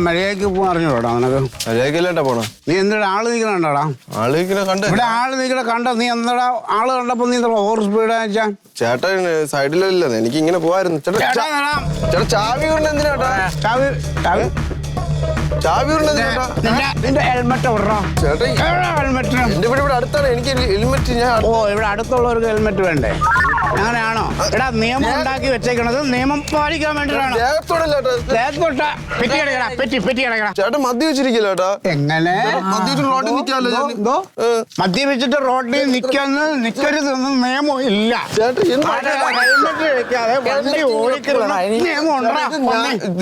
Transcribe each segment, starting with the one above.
മഴയ്ക്ക് പോകാൻ അറിഞ്ഞോടാ നിനക്ക്? മഴയ്ക്കല്ലേട്ടാ പോണ. നീ എന്തിനാ ആള് നിൽക്കണണ്ടാടാ? ആള് നിൽക്കണ കണ്ട ഇവിടെ ആള് നിൽക്കണ കണ്ട നീ എന്താടാ ആള് കണ്ടപ്പോ നീ ഓവർ സ്പീഡാ വെച്ചാ? ചേട്ടൻ സൈഡിലല്ലേ, എനിക്ക് ഇങ്ങനെ പോവായിരുന്നു. ചേട്ടാ ചാവി കൊണ്ട് എന്തിനാട്ടാ? ചാവി കൊണ്ട് നിന്റെ ഹെൽമെറ്റ് വിടറോ? ഹെൽമെറ്റ് എന്റെ വീട് ഇവിടെ അടുത്താണ്, എനിക്ക് ഹെൽമെറ്റ് ഞാൻ. ഓ, ഇവിടെ അടുത്തുള്ളവർക്ക് ഹെൽമെറ്റ് വേണ്ടേ? അങ്ങനെയാണോ? എടാ, നിയമം ഉണ്ടാക്കി വെച്ചേക്കണത് നിയമം പാലിക്കാൻ വേണ്ടിയിട്ടാണ്. ചേട്ടൻ മദ്യവെച്ചിരിക്കല്ലോ ചേട്ടാ. എങ്ങനെ റോഡിൽ നിൽക്കാമല്ലോ? മദ്യപിച്ചിട്ട് റോഡിൽ നിൽക്കരുതെന്ന് നിയമം ഇല്ല. ഹെൽമെറ്റ് വെക്കാതെ വണ്ടി ഓടിക്കരുത് നിയമം ഉണ്ടോ?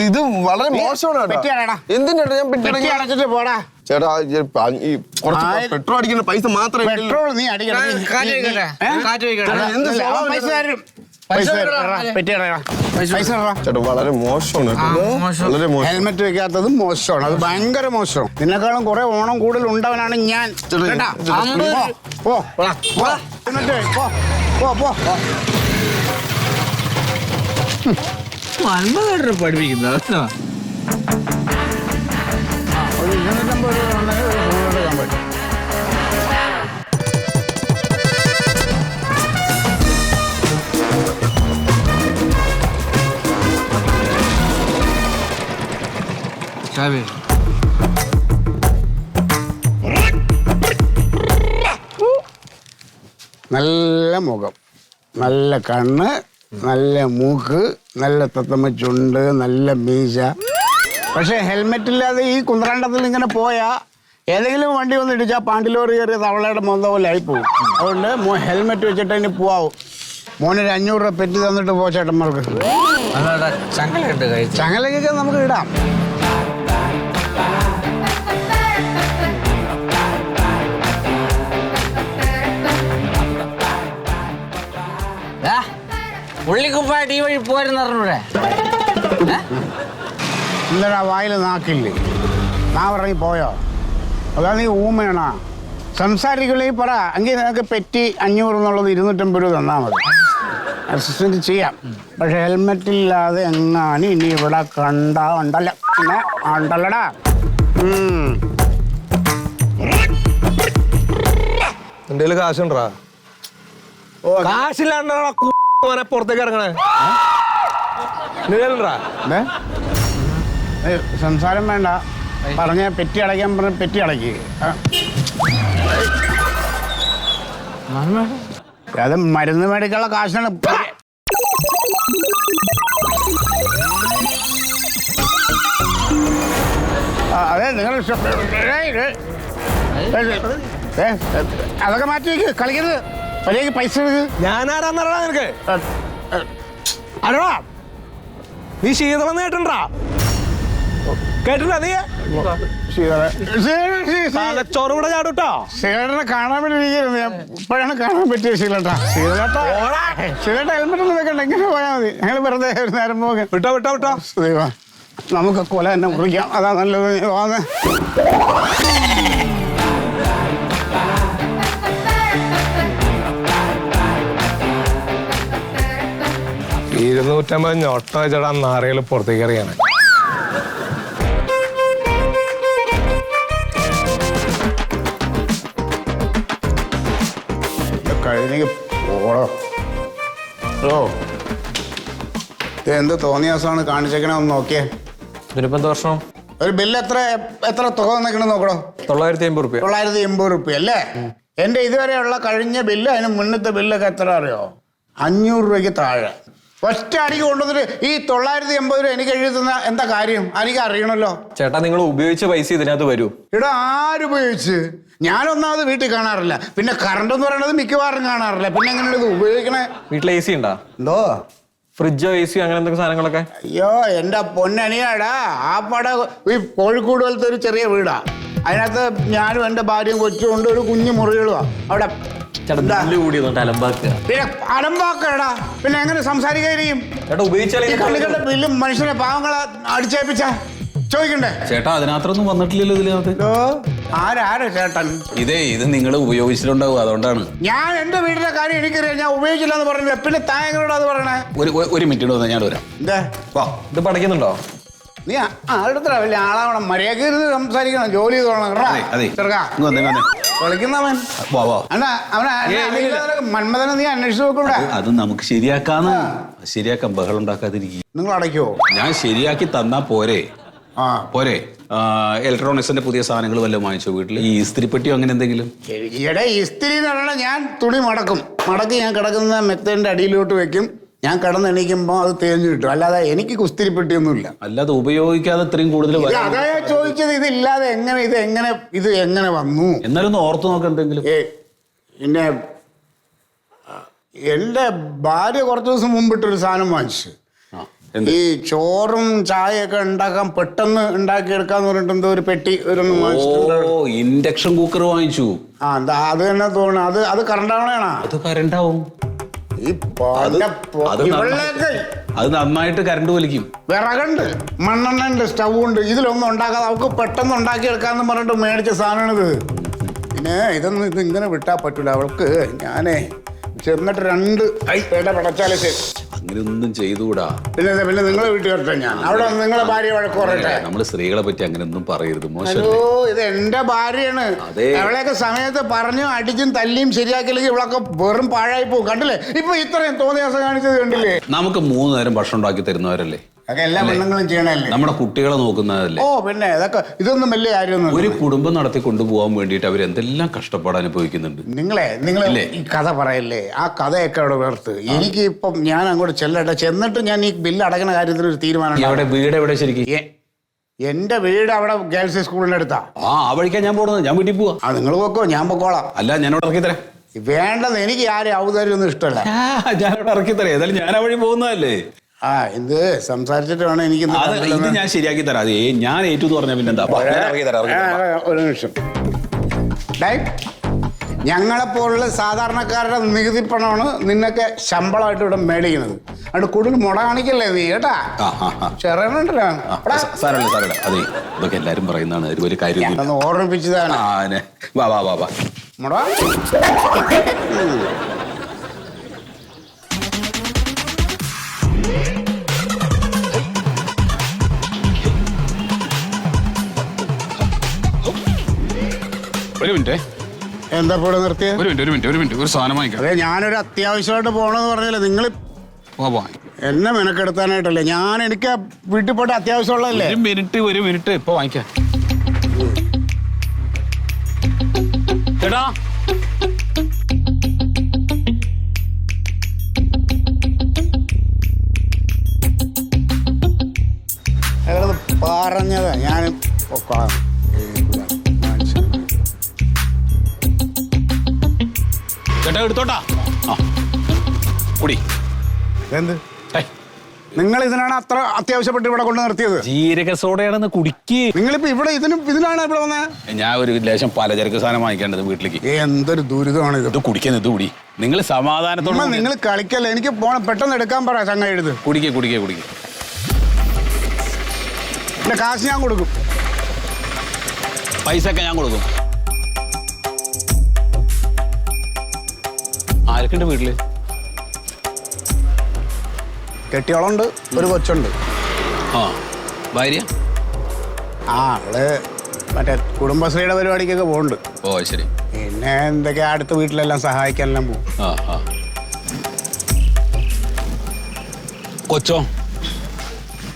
ഇത് വളരെ മോശമാണ്. എന്തിനാ ഞാൻ പെറ്റി അടച്ചിട്ട് പോടാ ചേട്ടാ. പെട്രോൾ അടിക്കുന്ന പൈസ മാത്രമേ. പെട്രോൾ നീ അടിക്കണം. ചേട്ടാ വളരെ മോശമാണ്. ഹെൽമെറ്റ് വെക്കാത്തത് മോശമാണ്, അത് ഭയങ്കര മോശമാണ്. നിന്നെക്കാളും കുറെ ഓണം കൂടുതൽ ഉണ്ടവനാണ് ഞാൻ. പഠിപ്പിക്കുന്ന നല്ല മുഖം, നല്ല കണ്ണ്, നല്ല മൂക്ക്, നല്ല തത്തമ്മ ചുണ്ട്, നല്ല മീശ. പക്ഷെ ഹെൽമെറ്റ് ഇല്ലാതെ ഈ കുന്ത്രാണ്ടത്തിൽ ഇങ്ങനെ പോയാ ഏതെങ്കിലും വണ്ടി വന്ന് ഇടിച്ചാൽ പാണ്ടിലോറി കയറിയ തവളയുടെ മൊന്ത പോലെ ആയിപ്പോവും. അതുകൊണ്ട് ഹെൽമെറ്റ് വെച്ചിട്ട് ഇനി പോവാവും. മോനൊരു 500 രൂപ പെറ്റി തന്നിട്ട് പോ ചേട്ടന്മാർക്ക്. ചങ്ങലക്കൊക്കെ നമുക്ക് ഇടാം. ഉള്ളിക്കുപ്പായിട്ട് ഈ വഴി പോരുന്നൂടെ? എന്താ വായിൽ നാക്കില്ലേ? നാവിറങ്ങി പോയോ? അതാ നീ ഊമയാണോ? സംസാരിക്കുള്ളേ പറ. എങ്കിൽ നിനക്ക് പെറ്റി 500 എന്നുള്ളത് 250 രൂപ തന്നാൽ മതി. അസിസ്റ്റന്റ് ചെയ്യാം. പക്ഷെ ഹെൽമെറ്റ് ഇല്ലാതെ എങ്ങാനും ഇനി ഇവിടെ കണ്ടാ ഉണ്ടല്ലോ. പിന്നെ ഉണ്ടല്ലടാ. എന്റെ കാശുണ്ടാ? കാശില്ലാണ്ടാ പുറത്തേക്ക് ഇറങ്ങണേ. സംസാരം വേണ്ട. പറഞ്ഞ പെറ്റി അടയ്ക്കാൻ പറഞ്ഞ പെറ്റി അടയ്ക്ക്. അത് മരുന്ന് മേടിക്കാനുള്ള കാശാണ്. അതെ, നിങ്ങൾ അതൊക്കെ മാറ്റി വെക്ക്. കളിക്കരുത്. വലിയ പൈസ ഞാനാരാന്നറിയാ നിനക്ക്? അല്ലടാ, നീ ശീതളം കേട്ടിട്ടാ? കേട്ടിട്ടാ നീ? ചോറ് കൂടെ ചാടൂട്ടോ. ശീലനെ കാണാൻ വേണ്ടി ഇരിക്കുന്നു. ഇപ്പോഴാണ് കാണാൻ പറ്റിയ ശീലട്ടാ. ശീലട്ട ഹെൽമെറ്റ് ഒന്നും വെക്കണ്ട, ഇങ്ങനെ പോയാൽ മതി. ഞങ്ങൾ വെറുതെ ഒരു നേരം പോകാൻ. വിട്ടോ വിട്ടോ വിട്ടോ. നമുക്ക് കൊല തന്നെ മുറിക്കാം, അതാ നല്ലത്. വാങ്ങ 250 ഞൊട്ട വെച്ചാടാ നാരകൾ പുറത്തേക്ക് അറിയാണ്. കഴിഞ്ഞ പോടോ. ഓ, എന്ത് തോന്നിയ ദിവസമാണ് കാണിച്ചേക്കണേ? ഒന്ന് നോക്കിയേ. ഇതിനിപ്പോ എന്ത് വർഷം? ഒരു ബില്ല് എത്ര തുക വന്നേക്കണെന്ന് നോക്കണോ? 980 രൂപ. 980 രൂപ അല്ലേ? എൻ്റെ ഇതുവരെയുള്ള കഴിഞ്ഞ ബില്ല്, അതിന് മുന്നത്തെ ബില്ലൊക്കെ എത്ര അറിയോ? 500 രൂപയ്ക്ക് താഴെ. ഒറ്റ അടിക്ക് കൊണ്ടുവന്നിട്ട് ഈ 980 രൂപ എനിക്ക് എഴുതുന്ന എന്താ കാര്യം? എനിക്ക് അറിയണല്ലോ. ചേട്ടാ, നിങ്ങൾ ഉപയോഗിച്ച പൈസ ഇതിനകത്ത് വരൂ. ഇവിടെ ആരുപയോഗിച്ച്? ഞാനൊന്നാമത് വീട്ടിൽ കാണാറില്ല. പിന്നെ കറണ്ട് എന്ന് പറയുന്നത് മിക്കവാറും കാണാറില്ല. പിന്നെ എങ്ങനെയാണ് ഇത് ഉപയോഗിക്കണേ? വീട്ടിൽ AC ഉണ്ടോ? എന്തോ ഫ്രിഡ്ജോ AC അങ്ങനെ എന്തൊക്കെ സാധനങ്ങളൊക്കെ? അയ്യോ, എൻ്റെ പൊന്നനിയാടാ, ആ പട ഈ കോഴിക്കോട് പോലത്തെ ഒരു ചെറിയ വീടാ. അതിനകത്ത് ഞാനും എൻ്റെ ഭാര്യയും കൊച്ചും കൊണ്ട് ഒരു കുഞ്ഞു മുറികളുവാ അവിടെ. പിന്നെ അലമ്പാക്കടാ, പിന്നെ എങ്ങനെ സംസാരിക്കുകയും കളികളുടെ ബില്ലും മനുഷ്യനെ പാവങ്ങളെ അടിച്ചേൽപ്പിച്ച ചോദിക്കണ്ടേ? ചേട്ടാ, അതിനകത്തൊന്നും വന്നിട്ടില്ലല്ലോ ഇതിനകത്ത്. ആരാണ് ചേട്ടൻ? ഇത് നിങ്ങൾ ഉപയോഗിച്ചിട്ടുണ്ടാവും, അതുകൊണ്ടാണ്. ഞാൻ എന്റെ വീട്ടിലെ കാര്യം എനിക്കറിയാം. ഞാൻ ഉപയോഗിച്ചില്ല എന്ന് പറഞ്ഞില്ല, പിന്നെ താങ്കളോട് അത് പറയണേ. ഒരു മിനിറ്റ് വന്നാൽ ഞാൻ വരാം. എന്താ ഇത് പഠിക്കുന്നുണ്ടോ? നീ അടുത്ത വലിയ ആളാവണം, മര്യാദ ഇരുന്ന് സംസാരിക്കണം, ജോലി ചെയ്തോളണം. കളിക്കുന്നവൻ മന്മഥനെ നീ അന്വേഷിച്ചു നോക്കൂടെ? അത് നമുക്ക് ശരിയാക്കാം, ബഹളം ഉണ്ടാക്കാതിരിക്കും. നിങ്ങൾ അടയ്ക്കുവോ? ഞാൻ ശരിയാക്കി തന്നാ പോരെ? പോരെ. ഇലക്ട്രോണിക്സിന്റെ പുതിയ സാധനങ്ങൾ വല്ലതും വാങ്ങിച്ചോ വീട്ടിൽ? ഈ ഇസ്തിരിപ്പെട്ടിയോ അങ്ങനെ എന്തെങ്കിലും? ഈയിടെ ഇസ്തിരി എന്ന് പറഞ്ഞാൽ ഞാൻ തുണി മടക്കി ഞാൻ കിടക്കുന്ന മെത്തേന്റെ അടിയിലോട്ട് വെക്കും. ഞാൻ കിടന്നെണീക്കുമ്പോൾ അത് തേഞ്ഞു കിട്ടും. അല്ലാതെ എനിക്ക് കുസ്തിരിപ്പെട്ടിയൊന്നുമില്ല. അല്ലാതെ ഉപയോഗിക്കാതെ ഇത്രയും കൂടുതൽ അതാ ചോദിച്ചത്. ഇതില്ലാതെ ഇത് എങ്ങനെ വന്നു? എന്നാലും ഒന്ന് ഓർത്ത് നോക്കാം എന്തെങ്കിലും. പിന്നെ എന്റെ ഭാര്യ കുറച്ച് ദിവസം മുമ്പിട്ടൊരു സാധനം വാങ്ങിച്ചു. ഈ ചോറും ചായയൊക്കെ ഉണ്ടാക്കാൻ പെട്ടെന്ന് ഉണ്ടാക്കിയെടുക്കാന്ന് പറഞ്ഞിട്ട് എന്തോ ഒരു പെട്ടി ഇൻഡക്ഷൻ കുക്കർ വാങ്ങിച്ചു. അത് തന്നെ തോന്നുന്നു. അത് കറണ്ടാവണേണാ? അത് കറണ്ടാവും. അത് നന്നായിട്ട് കറണ്ട് വലിക്കും. വിറകുണ്ട്, മണ്ണെണ്ണ ഉണ്ട്, സ്റ്റവ് ഉണ്ട്. ഇതിലൊന്നും ഉണ്ടാക്കാതെ അവർക്ക് പെട്ടെന്ന് ഉണ്ടാക്കിയെടുക്കാന്ന് പറഞ്ഞിട്ട് മേടിച്ച സാധനമാണിത്. പിന്നെ ഇത് ഇങ്ങനെ വിട്ടാ പറ്റൂല. അവൾക്ക് ഞാനേ ചെന്നിട്ട് 2 പടച്ചാലേ ശരി. അങ്ങനെ ഒന്നും ചെയ്തുകൂടാ. പിന്നെ നിങ്ങളെ വീട്ടിൽ വരട്ടെ ഞാൻ. അവിടെ നിങ്ങളെ ഭാര്യ വഴക്ക് പറയട്ടെ. നമ്മള് സ്ത്രീകളെ പറ്റി അങ്ങനെ ഒന്നും പറയരുത്, മോശം. ഇത് എന്റെ ഭാര്യയാണ്. അവളെയൊക്കെ സമയത്ത് പറഞ്ഞു അടിച്ചും തല്ലിയും ശരിയാക്കില്ലെങ്കിൽ ഇവളൊക്കെ വെറും പാഴായി പോകും. കണ്ടില്ലേ ഇപ്പൊ ഇത്രയും തോന്നിയാസം കാണിച്ചത് കണ്ടില്ലേ? നമുക്ക് 3 നേരം ഭക്ഷണം ഉണ്ടാക്കി തരുന്നവരല്ലേ? അതൊക്കെ എല്ലാ പെണ്ണുങ്ങളും ചെയ്യണല്ലേ? നമ്മുടെ കുട്ടികളെ നോക്കുന്നതല്ലേ? പിന്നെ ഇതൊന്നും വലിയ കാര്യമൊന്നും. ഒരു കുടുംബം നടത്തി കൊണ്ടുപോകാൻ വേണ്ടിയിട്ട് അവർ എന്തെല്ലാം കഷ്ടപ്പാട് അനുഭവിക്കുന്നുണ്ട്. നിങ്ങൾ ഈ കഥ പറയല്ലേ? ആ കഥയൊക്കെ അവിടെ വേർത്ത് എനിക്ക് ഇപ്പം ഞാൻ അങ്ങോട്ട് ചെന്നിട്ട് ഞാൻ ഈ ബില്ല് അടയ്ക്കുന്ന കാര്യത്തിൽ ഒരു തീരുമാനം. വീട് എവിടെ ശരിക്കും? എന്റെ വീട് അവിടെ ഗേൾസ് സ്കൂളിന്റെ അടുത്താ. ആ വഴിക്കാ ഞാൻ പോകുന്നത്. ഞാൻ വീട്ടിൽ പോവാ. നിങ്ങൾ പൊക്കോ, ഞാൻ പൊക്കോളാം. അല്ല, ഞാൻ അവിടെ ഇറക്കി തരാം. വേണ്ടത് എനിക്ക് ആരും ഔദാര്യൊന്നും ഇഷ്ടമല്ല. ഞാൻ അവിടെ ഇറക്കി തരാം. ഏതായാലും ഞാൻ ആ വഴി പോകുന്നതല്ലേ. ഇത് സംസാരിച്ചിട്ട് വേണം എനിക്ക്. ഇത് ഞാൻ ശരിയാക്കി തരാം. ഞാൻ ഏറ്റു എന്ന് പറഞ്ഞാൽ പിന്നെന്താ? ഒരു നിമിഷം. ഞങ്ങളെപ്പോലുള്ള സാധാരണക്കാരുടെ നികുതി പണമാണ് നിന്നൊക്കെ ശമ്പളമായിട്ട് ഇവിടെ മേടിക്കുന്നത്. അതുകൊണ്ട് കൂടുതൽ മുട കാണിക്കല്ലേ നീ കേട്ടാ? ചെറിയണ്ടല്ലോ. അതെ, ഇതൊക്കെ എല്ലാരും പറയുന്നതാണ്. ഒരു വലിയ കാര്യം ഓർമ്മിപ്പിച്ചതാണ്. മുട ഒരു മിനിറ്റ്. എന്താ ഇവിടെ നിർത്തിയത്? ഒരു മിനിറ്റ് ഒരു സാധനം വാങ്ങിക്കാം. അതെ, ഞാനൊരു അത്യാവശ്യമായിട്ട് പോണെന്ന് പറഞ്ഞില്ല. നിങ്ങൾ എന്നെ മെനക്കെടുത്താനായിട്ടല്ലേ? എനിക്ക് വീട്ടിൽ പോയിട്ട് അത്യാവശ്യമുള്ളതല്ലേ? ഒരു മിനിറ്റ് ഇപ്പൊ വാങ്ങിക്കാം. ചേട്ടാ, പറഞ്ഞതാ ഞാൻ. ചേട്ടാ എടുത്തോട്ടാ. കുടി. എന്ത്? നിങ്ങൾ ഇതിനാണ് അത്ര അത്യാവശ്യപ്പെട്ട് ഇവിടെ കൊണ്ട് നിർത്തിയത്? ജീരക സോഡയാണെന്ന് കുടിക്ക്. നിങ്ങളിപ്പോ ഇതിനാണ് ഇവിടെ വന്നത്? ഞാൻ ഒരു ലേശം പലചരക്ക് സാധനം വാങ്ങിക്കേണ്ടത് വീട്ടിലേക്ക്. എന്തൊരു ദുരിതമാണ് ഇത്. കുടിക്കുന്നത്. ഇത് കുടി. നിങ്ങൾ സമാധാനത്തോടെ. നിങ്ങൾ കളിക്കല്ലേ? എനിക്ക് പോണം, പെട്ടെന്ന് എടുക്കാൻ പറ. ചങ്ങ എഴുത്. കുടിക്കേ. എന്റെ കാശ് ഞാൻ കൊടുക്കും. പൈസ ഒക്കെ ഞാൻ കൊടുക്കും. ആരൊക്കെയുണ്ട് വീട്ടില്? കെട്ടിയോളുണ്ട്, ഒരു കൊച്ചുണ്ട്. ഭാര്യ? അവള് മറ്റേ കുടുംബശ്രീയുടെ പരിപാടിക്കൊക്കെ പോകുന്നുണ്ട്. ശരി. പിന്നെ എന്തൊക്കെയാ അടുത്ത വീട്ടിലെല്ലാം സഹായിക്കാനെല്ലാം പോകും.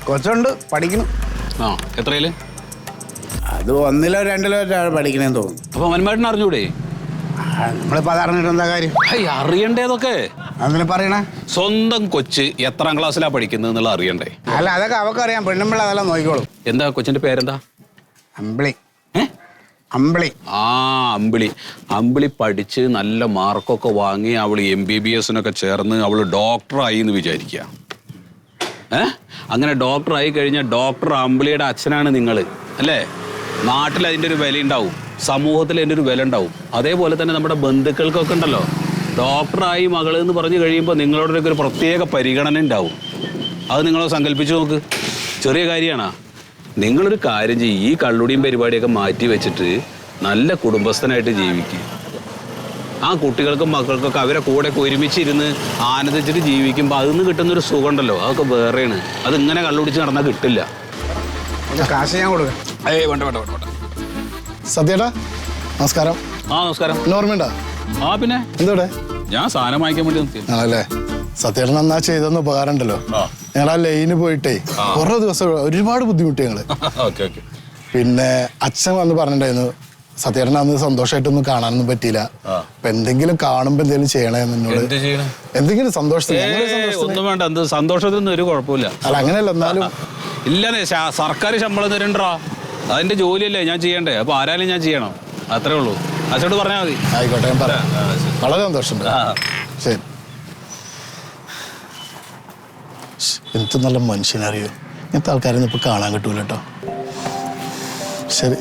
കൊച്ചുണ്ട്, പഠിക്കണം. എത്രയില്? അത് 1-ലോ 2-ലോ പഠിക്കണേന്ന് തോന്നുന്നു. അപ്പൊ മന്മേട്ടൻ അറിഞ്ഞൂടെ? നമ്മളിപ്പോ അതറിഞ്ഞിട്ട് എന്താ കാര്യം? അറിയണ്ടേതൊക്കെ അതിന് പറയണേ. സ്വന്തം കൊച്ച് എത്രാം ക്ലാസ്സിലാ പഠിക്കുന്നത് എന്നുള്ള അറിയണ്ടേ? അല്ല, അതൊക്കെ അവക്കറിയാം. പെണ്ണുമ്പിള്ള അതെല്ലാം നോക്കിക്കോളും. എന്താ കൊച്ചിന്റെ പേരെന്താ? അമ്പിളി. അമ്പിളി പഠിച്ച് നല്ല മാർക്കൊക്കെ വാങ്ങി അവള് MBBS-നൊക്കെ ചേർന്ന് അവള് ഡോക്ടറായി എന്ന് വിചാരിക്കുക. അങ്ങനെ ഡോക്ടറായി കഴിഞ്ഞാൽ ഡോക്ടർ അമ്പിളിയുടെ അച്ഛനാണ് നിങ്ങൾ അല്ലേ? നാട്ടിൽ അതിൻ്റെ ഒരു വില ഉണ്ടാവും, സമൂഹത്തിൽ അതിൻ്റെ ഒരു വില ഉണ്ടാവും. അതേപോലെ തന്നെ നമ്മുടെ ബന്ധുക്കൾക്കൊക്കെ ഉണ്ടല്ലോ, ഡോക്ടറായി മകൾ എന്ന് പറഞ്ഞു കഴിയുമ്പോൾ നിങ്ങളോടൊക്കെ ഒരു പ്രത്യേക പരിഗണന ഉണ്ടാവും. അത് നിങ്ങൾ സങ്കല്പിച്ച് നോക്ക്. ചെറിയ കാര്യമാണ്. നിങ്ങളൊരു കാര്യം ചെയ്യും, ഈ കള്ളുടിയും പരിപാടിയൊക്കെ മാറ്റി വെച്ചിട്ട് നല്ല കുടുംബസ്ഥനായിട്ട് ജീവിക്കുക. ആ കുട്ടികൾക്കും മക്കൾക്കൊക്കെ അവരെ കൂടെ ഒരുമിച്ചിരുന്ന് ആനന്ദിച്ചിട്ട് ജീവിക്കുമ്പോൾ അതിൽ നിന്ന് കിട്ടുന്നൊരു സുഖം ഉണ്ടല്ലോ, അതൊക്കെ വേറെയാണ്. അത് ഇങ്ങനെ കള്ളുപിടിച്ച് നടന്നാൽ കിട്ടില്ല. കാശ് ഞാൻ കൊടുക്കാം. ഏയ് വേണ്ട വേണ്ട വേണ്ട വേണ്ട. സത്യേട്ടാ നമസ്കാരം. ആ നമസ്കാരം. ഓർമ്മയുണ്ടോ? ആ പിന്നെ എന്തോടെ? ഞാൻ സാധനം വാങ്ങിക്കാൻ വേണ്ടി നിർത്തി. ആണല്ലേ. സത്യേട്ടൻ നന്നാ ചെയ്തെന്ന് ഉപകാരം ഉണ്ടല്ലോ. ഞങ്ങൾ ആ ലൈന് പോയിട്ടേ കുറെ ദിവസം ഒരുപാട് ബുദ്ധിമുട്ടി ഞങ്ങള്. Okay okay. പിന്നെ അച്ഛൻ വന്ന് പറഞ്ഞിട്ടുണ്ടായിരുന്നു സത്യേട്ടൻ അന്ന് സന്തോഷമായിട്ടൊന്നും കാണാനൊന്നും പറ്റിയില്ല. അപ്പൊ എന്തെങ്കിലും കാണുമ്പോ എന്തെങ്കിലും ചെയ്യണേന്ന് എന്നോട്. എന്തെങ്കിലും സന്തോഷത്തിന്. ഒന്നും വേണ്ട, എന്ത് സന്തോഷത്തിനൊന്നും ഒരു കുഴപ്പമില്ല. അല്ല അങ്ങനെയല്ല, എന്നാലും ഇല്ലെന്നേ സർക്കാർ ശമ്പളം തരണ്ടാ, അതിന്റെ ജോലിയല്ലേ ഞാൻ ചെയ്യണ്ടേ. അപ്പൊ ആരാലും ഞാൻ ചെയ്യണം, അത്രേ ഉള്ളൂ. അച്ഛനോട് പറഞ്ഞാൽ മതി. ആയിക്കോട്ടെ, ഞാൻ പറയാം. വളരെ സന്തോഷമുണ്ട്. ശരി. എന്ത് നല്ല മനുഷ്യനറിയോ, ഇങ്ങനത്തെ ആൾക്കാരൊന്നും ഇപ്പൊ കാണാൻ കിട്ടൂല കേട്ടോ. ശരി.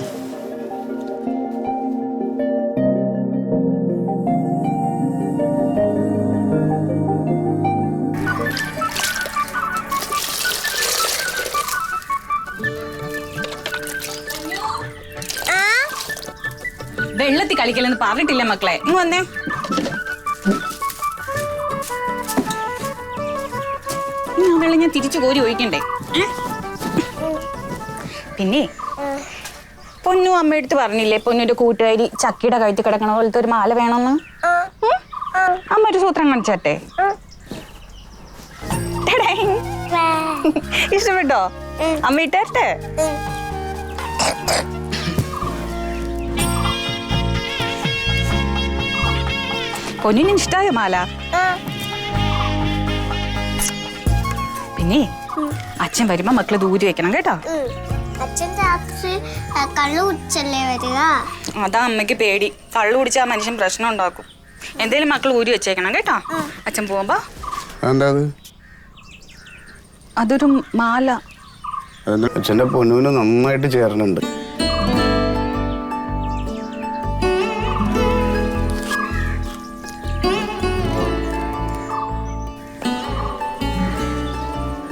വെള്ളത്തിൽ കളിക്കലെന്ന് പറഞ്ഞിട്ടില്ല മക്കളെ. ഇങ്ങ് വന്നേ. വെള്ളം ഞാൻ തിരിച്ചു കോരി ഒഴിക്കണ്ടേ? പിന്നെ പൊന്നു അമ്മ എടുത്ത് പറഞ്ഞില്ലേ പൊന്നുന്റെ കൂട്ടുകാരി ചക്കിയുടെ കഴുത്തി കിടക്കണ പോലത്തെ ഒരു മാല വേണമെന്ന്? അമ്മ ഒരു സൂത്രം കാണിച്ചേ. ഇഷ്ടപ്പെട്ടോ? അമ്മ ഇട്ടേ. പൊന്നിന് ഇഷ്ടായോ മാല? പിന്നെ അച്ഛൻ വരുമ്പോ മക്കള് ദൂരെ വെക്കണം കേട്ടോ. അച്ഛൻ രാത്രി കള്ളു കുടിച്ചല്ലേ വരിക? അതാ അമ്മയ്ക്ക് പേടി. കള്ളു കുടിച്ചാൽ മനുഷ്യൻ പ്രശ്നം ഉണ്ടാക്കും. എന്തേലും മക്കൾ ഊരി വെച്ചേക്കണം കേട്ടോ അച്ഛൻ പോകുമ്പോ. അതൊരു മാല. അച്ഛൻ്റെ പൊന്നുവിന് നന്നായിട്ട് ചേർന്നുണ്ട്.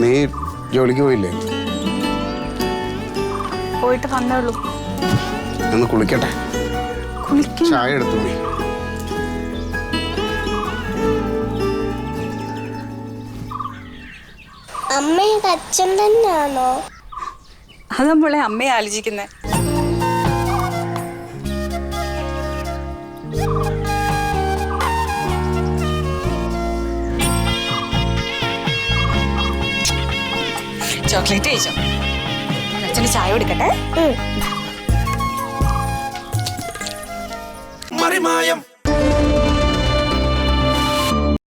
നീ ജോലിക്ക് പോയില്ലേ? പോയിട്ട് വന്നോളൂ. ഒന്ന് കുളിക്കട്ടെ. കുളിക്കാൻ ചായ എടുത്തു. അമ്മയുടെ അച്ഛൻ തന്നെയാണോ? അത് നമ്മളെ അമ്മയെ ആലോചിക്കുന്നേ. ചോക്ലേറ്റ് കഴിച്ചോ? അച്ഛന് ചായ കൊടുക്കട്ടെ. മറിമായം